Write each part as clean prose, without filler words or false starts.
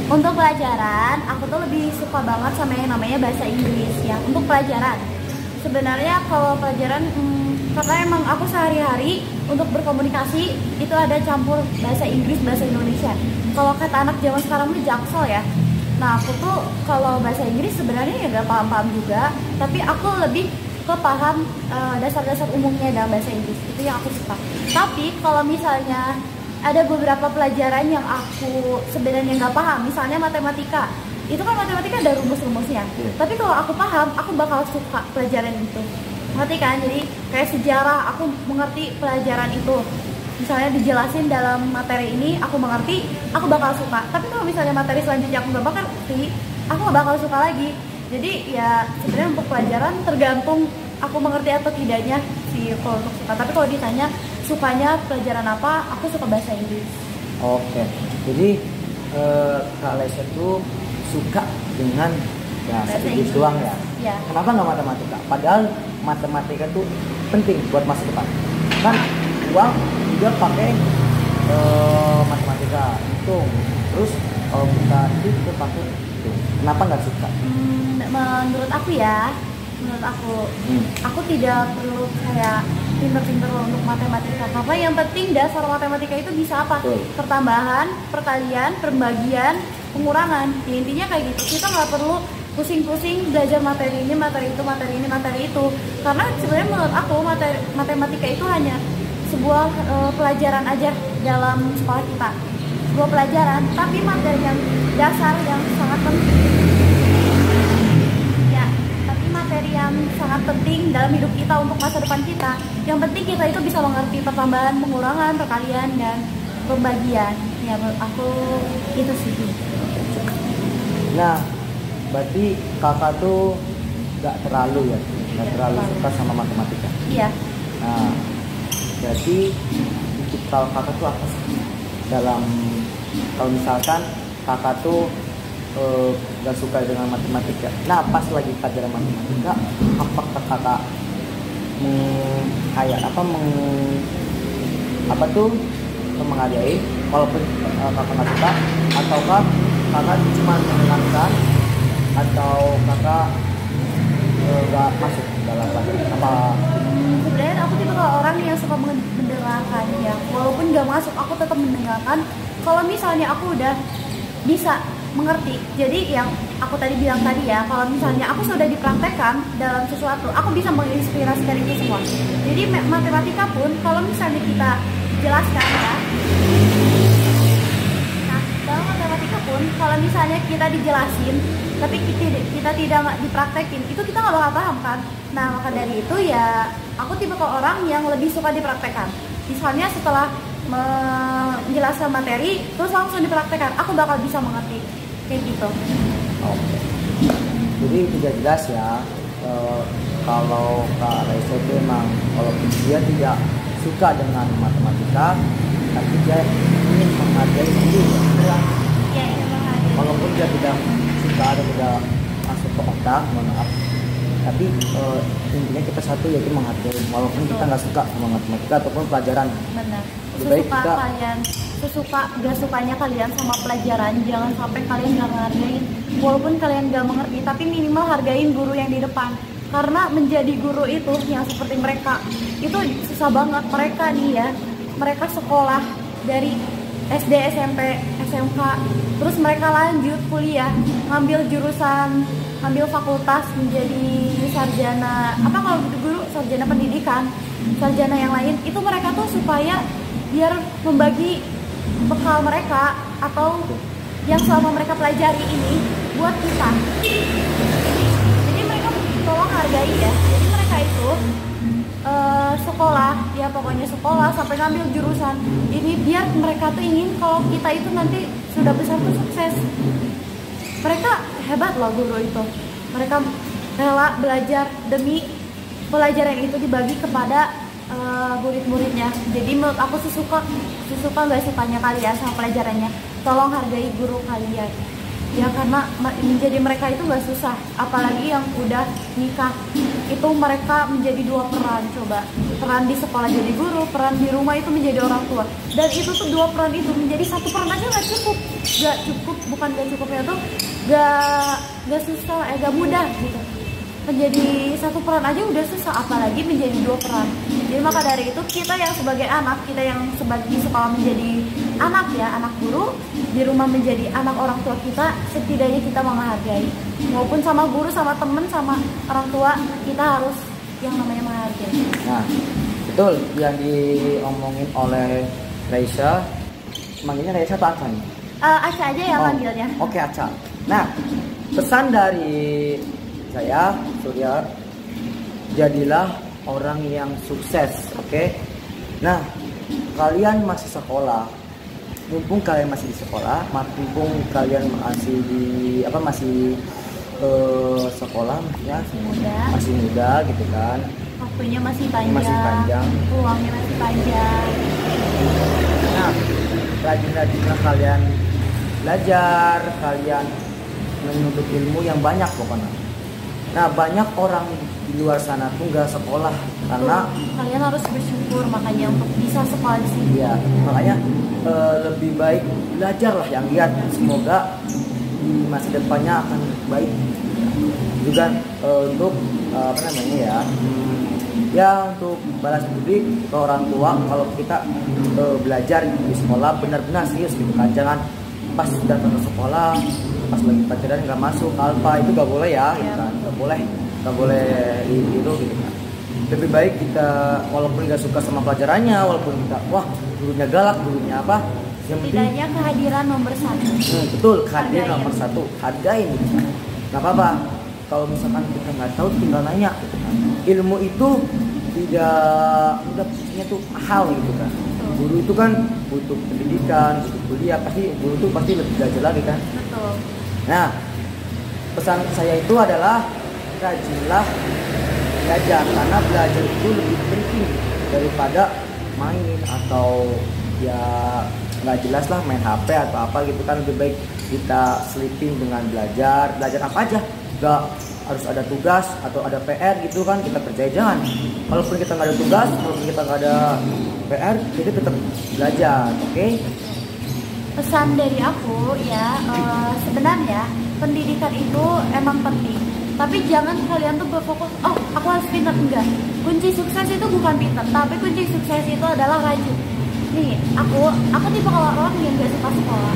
Untuk pelajaran, aku tuh lebih suka banget sama yang namanya bahasa Inggris ya. Untuk pelajaran, sebenarnya kalau pelajaran, karena emang aku sehari-hari untuk berkomunikasi itu ada campur bahasa Inggris, bahasa Indonesia. Kalau kata anak zaman sekarang itu jaksel ya. Nah aku tuh kalau bahasa Inggris sebenarnya ya gak paham-paham juga, tapi aku lebih ke paham dasar-dasar umumnya dalam bahasa Inggris, itu yang aku suka. Tapi kalau misalnya ada beberapa pelajaran yang aku sebenarnya nggak paham, misalnya matematika, itu kan matematika ada rumus-rumusnya. Tapi kalau aku paham, aku bakal suka pelajaran itu. Ngerti kan? Jadi kayak sejarah, aku mengerti pelajaran itu. Misalnya dijelasin dalam materi ini, aku mengerti, aku bakal suka. Tapi kalau misalnya materi selanjutnya aku nggak bakal ngerti, aku nggak bakal suka lagi. Jadi ya sebenarnya untuk pelajaran tergantung aku mengerti atau tidaknya sih kalau untuk suka. Tapi kalau ditanya sukanya pelajaran apa, aku suka bahasa Inggris. Oke, jadi Kak Lesa tuh suka dengan bahasa Inggris doang ya? Ya. Kenapa nggak matematika? Padahal matematika tuh penting buat masa depan. Kan uang juga pakai matematika, hitung. Terus kalau kita itu pakai hitung. Kenapa nggak suka? Menurut aku ya, aku tidak perlu kayak pinter-pinter untuk matematika, karena yang penting dasar matematika itu bisa apa? Pertambahan, perkalian, pembagian, pengurangan. Ya, intinya kayak gitu. Kita nggak perlu pusing-pusing belajar materi ini, materi itu, materi ini, materi itu. Karena sebenarnya menurut aku matematika itu hanya sebuah pelajaran aja dalam sekolah kita. Sebuah pelajaran, tapi materi yang dasar yang sangat penting. Materi yang sangat penting dalam hidup kita untuk masa depan kita. Yang penting kita itu bisa mengerti pertambahan, pengurangan, perkalian, dan pembagian. Ya menurut aku itu sih. Nah, berarti kakak tuh gak terlalu ya, gak terlalu suka sama matematika. Iya. Nah, berarti tipikal kakak tuh apa sih? Dalam kalau misalkan kakak tuh gak suka dengan matematika. Nah pas lagi pelajaran matematika, apakah kakak menghargai walaupun kakak nggak suka, ataukah kakak cuma menyenangkan, atau kakak gak masuk dalam pelajaran apa? Sebenarnya aku tipe orang yang suka mendengarkan ya, walaupun gak masuk aku tetap mendengarkan. Kalau misalnya aku udah bisa mengerti, jadi yang aku tadi bilang tadi ya, kalau misalnya aku sudah dipraktekkan dalam sesuatu, aku bisa menginspirasi dari itu semua. Jadi matematika pun kalau misalnya kita jelaskan ya, nah dalam matematika pun kalau misalnya kita dijelasin tapi kita tidak dipraktekin, itu kita nggak bakal paham kan. Nah maka dari itu ya aku tipe orang yang lebih suka dipraktekkan. Misalnya setelah menjelaskan materi terus langsung dipraktekkan, aku bakal bisa mengerti kayak gitu. Oke. Jadi tidak jelas ya kalau Kak Raisa itu memang walaupun dia tidak suka dengan matematika, tapi dia ingin menghargai diri ya. Iya, menghargai. Walaupun dia tidak suka dan tidak masuk ke otak, mohon maaf. Tapi intinya kita satu yaitu menghargai, walaupun kita nggak suka sama matematika ataupun pelajaran. Benar. Sesuka gak sukanya kalian sama pelajaran, jangan sampai kalian gak menghargain. Walaupun kalian gak mengerti, tapi minimal hargain guru yang di depan. Karena menjadi guru itu yang seperti mereka itu susah banget. Mereka nih ya, mereka sekolah dari SD, SMP, SMK, terus mereka lanjut kuliah, ngambil jurusan, ngambil fakultas menjadi sarjana, apa kalau guru, sarjana pendidikan, sarjana yang lain. Itu mereka tuh supaya biar membagi bekal mereka atau yang selama mereka pelajari ini buat kita. Jadi mereka tolong hargai ya. Jadi mereka itu sekolah, ya pokoknya sekolah sampai ngambil jurusan ini biar mereka tuh ingin kalau kita itu nanti sudah besar tuh sukses. Mereka hebat loh guru itu. Mereka rela belajar demi pelajaran itu dibagi kepada murid-muridnya. Jadi menurut aku suka nggak sukanya kalian sama pelajarannya, tolong hargai guru kalian ya, karena menjadi mereka itu nggak susah, apalagi yang udah nikah itu mereka menjadi dua peran. Coba peran di sekolah jadi guru, peran di rumah itu menjadi orang tua. Dan itu tuh dua peran itu menjadi satu peran aja nggak cukup, bukan nggak cukupnya tuh nggak susah, nggak mudah gitu. Menjadi satu peran aja udah susah, apalagi menjadi dua peran. Jadi maka dari itu kita yang sebagai anak, kita yang sebagai di sekolah menjadi anak ya, anak guru, di rumah menjadi anak orang tua kita, setidaknya kita menghargai. Maupun sama guru, sama temen, sama orang tua, kita harus yang namanya menghargai. Nah, betul yang diomongin oleh Raisa. Manggilnya Raisa atau Aca nih? Aca aja ya panggilnya. Oke, Aca. Nah, pesan dari saya, Surya, jadilah orang yang sukses, oke? Nah, kalian masih sekolah, mumpung kalian masih di sekolah, mumpung kalian masih sekolah ya, masih muda gitu kan? Waktunya masih panjang, peluangnya masih panjang. Nah, rajin-rajinlah kalian belajar, kalian menuntut ilmu yang banyak pokoknya. Nah, banyak orang di luar sana tuh nggak sekolah karena kalian harus bersyukur makanya untuk bisa sekolah di sini. Iya, makanya lebih baik belajar lah yang lihat. Semoga di masa depannya akan baik. Juga untuk untuk balas budi ke orang tua kalau kita belajar di sekolah benar-benar serius gitu kan. Jangan pas datang ke sekolah pas lagi pacaran nggak masuk alfa, itu nggak boleh ya, gitu kan. Nggak boleh itu gitu kan. Lebih baik kita walaupun nggak suka sama pelajarannya, walaupun kita gurunya galak, gurunya apa, yang penting kehadiran nomor satu. Betul, kehadiran nomor satu, hargain gitu kan. Nggak apa-apa kalau misalkan kita nggak tahu tinggal nanya gitu kan. Ilmu itu punya tuh mahal gitu kan. Guru itu kan butuh pendidikan, butuh kuliah, guru itu pasti lebih belajar lagi kan. Betul. Nah, pesan saya itu adalah rajinlah belajar, karena belajar itu lebih penting daripada main atau ya nggak jelas lah main HP atau apa gitu kan. Lebih baik kita selipin dengan belajar apa aja, nggak harus ada tugas atau ada PR gitu kan kita kerjain. Jangan, walaupun kita nggak ada tugas, walaupun kita nggak ada PR, kita tetap belajar, oke? Pesan dari aku ya, sebenarnya pendidikan itu emang penting, tapi jangan kalian tuh berfokus aku harus pintar. Enggak, kunci sukses itu bukan pintar, tapi kunci sukses itu adalah rajin. Nih, aku tipe orang yang gak suka sekolah.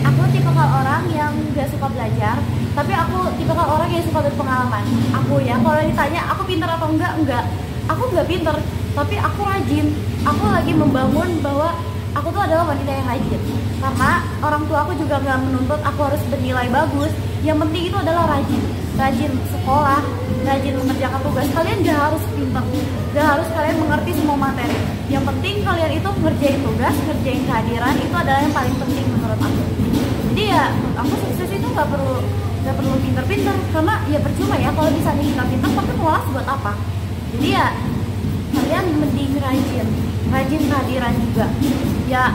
Aku tipe orang yang gak suka belajar, tapi aku tipe orang yang suka berpengalaman. Aku ya, kalau ditanya aku pintar atau enggak, aku nggak pintar, tapi aku rajin. Aku lagi membangun bahwa aku tuh adalah wanita yang rajin. Karena orang tua aku juga nggak menuntut aku harus bernilai bagus. Yang penting itu adalah rajin sekolah, rajin mengerjakan tugas. Kalian nggak harus pintar, nggak harus kalian mengerti semua materi. Yang penting kalian itu ngerjain tugas, ngerjain kehadiran, itu adalah yang paling penting menurut aku. Jadi ya, aku sukses itu nggak perlu pintar-pintar, karena ya percuma ya kalau misalnya kita pintar tapi malas buat apa. Jadi ya kalian mending rajin kehadiran juga ya.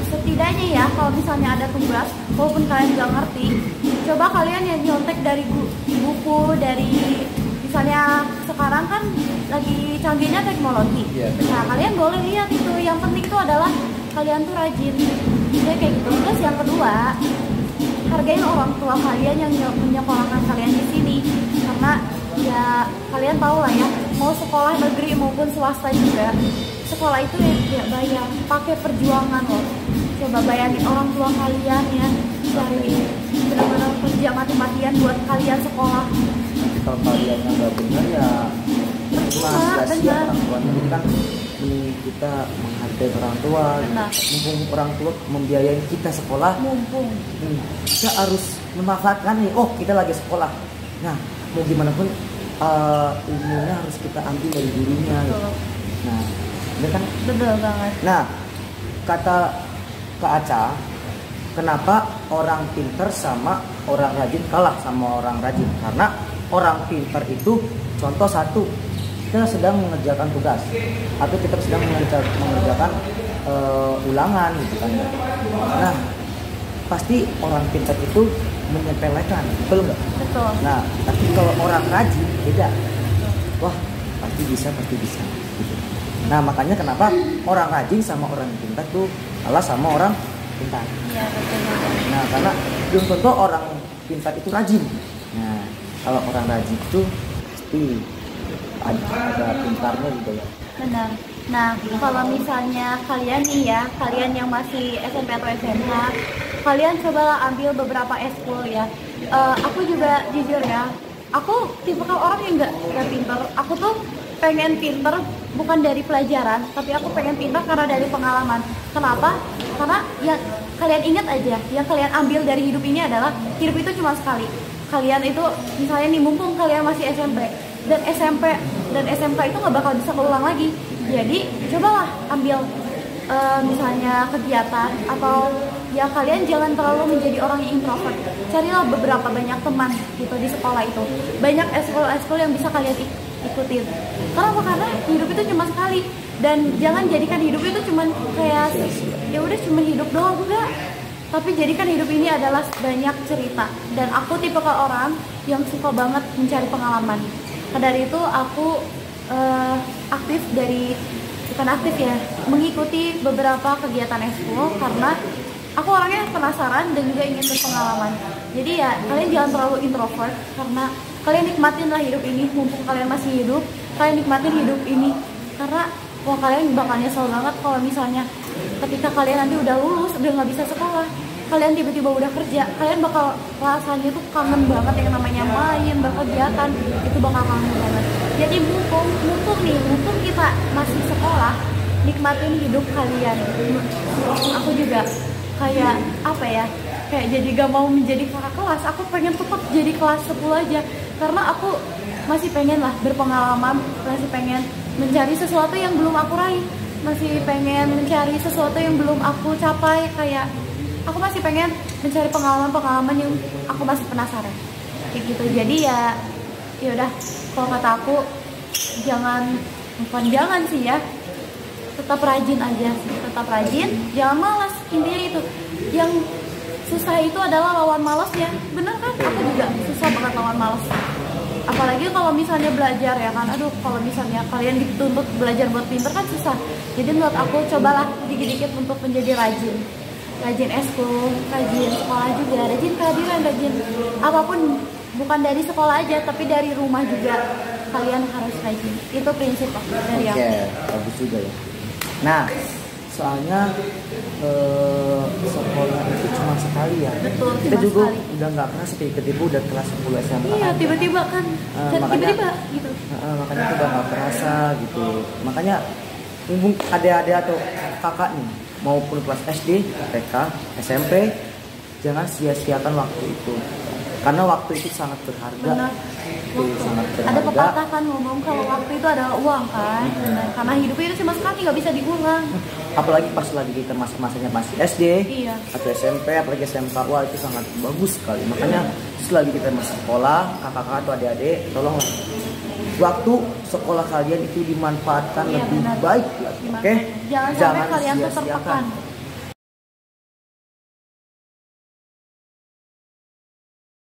Setidaknya ya kalau misalnya ada tugas walaupun kalian nggak ngerti, coba kalian yang nyontek dari buku, dari misalnya sekarang kan lagi canggihnya teknologi. Nah kalian boleh lihat itu. Yang penting itu adalah kalian tuh rajin ya, kayak gitu. Terus yang kedua, hargain orang tua kalian yang menyekolahkan kalian di sini, karena ya kalian tahu lah ya, mau sekolah negeri maupun swasta juga, sekolah itu ya bayar, pakai perjuangan loh. Coba bayangin orang tua kalian ya cari benar-benar kerja mati-matian buat kalian sekolah. Kalau kalian nggak benar ya sia-sia orang tua. Jadi kan kita menghargai orang tua. Mumpung orang tua membiayai kita sekolah, kita harus memanfaatkan nih. Kita lagi sekolah. Nah, mau gimana pun ilmunya harus kita ambil dari gurunya. Gitu. Nah, ini kan betul banget. Nah, kata Kak Aca, kenapa orang pintar sama orang rajin kalah sama orang rajin? Karena orang pintar itu contoh satu, kita sedang mengerjakan tugas atau kita sedang mengerjakan ulangan gitu kan. Nah, pasti orang pintar itu menyepelekan, betul nggak? Betul. Nah, tapi kalau orang rajin beda. wah pasti bisa gitu. Nah makanya kenapa orang rajin sama orang pintar tuh kalah sama orang pintar. Iya, betul. Nah karena belum tentu orang pintar itu rajin. Nah kalau orang rajin itu pasti ada pintarnya gitu ya. Benar. Nah, kalau misalnya kalian nih ya, kalian yang masih SMP atau SMA, kalian cobalah ambil beberapa eskul ya. Aku juga jujur ya, aku tipikal orang yang nggak pinter. Aku tuh pengen pinter bukan dari pelajaran, tapi aku pengen pinter karena dari pengalaman. Kenapa? Karena yang kalian ingat aja, yang kalian ambil dari hidup ini adalah hidup itu cuma sekali. Kalian itu misalnya nih, mumpung kalian masih SMP dan SMK itu nggak bakal bisa keulang lagi. Jadi cobalah ambil misalnya kegiatan, atau ya kalian jangan terlalu menjadi orang yang introvert. Carilah beberapa banyak teman gitu di sekolah itu. Banyak eskul yang bisa kalian ikutin. Kenapa? Karena hidup itu cuma sekali, dan jangan jadikan hidup itu cuma kayak ya udah cuma hidup doang, enggak. Tapi jadikan hidup ini adalah banyak cerita. Dan aku tipe orang yang suka banget mencari pengalaman. Dari itu aku mengikuti beberapa kegiatan eskul karena aku orangnya penasaran dan juga ingin berpengalaman. Jadi ya kalian jangan terlalu introvert, karena kalian nikmatinlah hidup ini. Mumpung kalian masih hidup, kalian nikmatin hidup ini, karena kalian bakal nyesel banget kalau misalnya ketika kalian nanti udah lulus, udah nggak bisa sekolah, kalian tiba-tiba udah kerja, kalian bakal rasanya tuh kangen banget yang namanya main, berkegiatan, itu bakal kangen banget. Jadi mumpung kita masih sekolah, nikmatin hidup kalian. Aku juga kayak kayak jadi gak mau menjadi kakak kelas, aku pengen tetap jadi kelas 10 aja, karena aku masih pengen lah berpengalaman, masih pengen mencari sesuatu yang belum aku raih, masih pengen mencari sesuatu yang belum aku capai. Kayak aku masih pengen mencari pengalaman yang aku masih penasaran kayak gitu. Jadi ya udah, kalau kata aku jangan sih ya, tetap rajin aja sih, tetap rajin, jangan malas. Intinya itu, yang susah itu adalah lawan malasnya, bener kan? Aku juga susah banget lawan malas, apalagi kalau misalnya belajar ya kan. Aduh, kalau misalnya kalian dituntut belajar buat pinter kan susah. Jadi menurut aku cobalah dikit-dikit untuk menjadi rajin eskul, rajin sekolah juga, rajin kehadiran, rajin apapun. Bukan dari sekolah aja, tapi dari rumah juga kalian harus rajin. Itu prinsip aku dari aku. Oke, bagus juga ya. Nah, soalnya sekolah itu cuma sekali ya. Betul, kita cuma juga sekali. udah nggak pernah sih tiba-tiba udah kelas 10 SMA. Iya, tiba-tiba kan. Tiba-tiba gitu. Makanya itu udah nggak terasa gitu. Makanya mumpung adik-adik atau kakak nih maupun kelas SD, TK, SMP, jangan sia-siakan waktu itu. Karena waktu itu sangat berharga. Benar. Sangat berharga. Ada pepatah kan ngomong kalau waktu itu adalah uang kan. Benar. Karena hidup itu cuma sekali, nggak bisa diulang. Apalagi pas lagi kita masa-masanya masih SD, Iya. atau SMP, apalagi SMK, wah itu sangat bagus sekali. Makanya selagi kita masih sekolah, kakak-kakak atau adik-adik, tolonglah waktu sekolah kalian itu dimanfaatkan Iya, lebih benar. baik lagi. Oke? Jangan sampai kalian tuh sia-siakan. tertekan.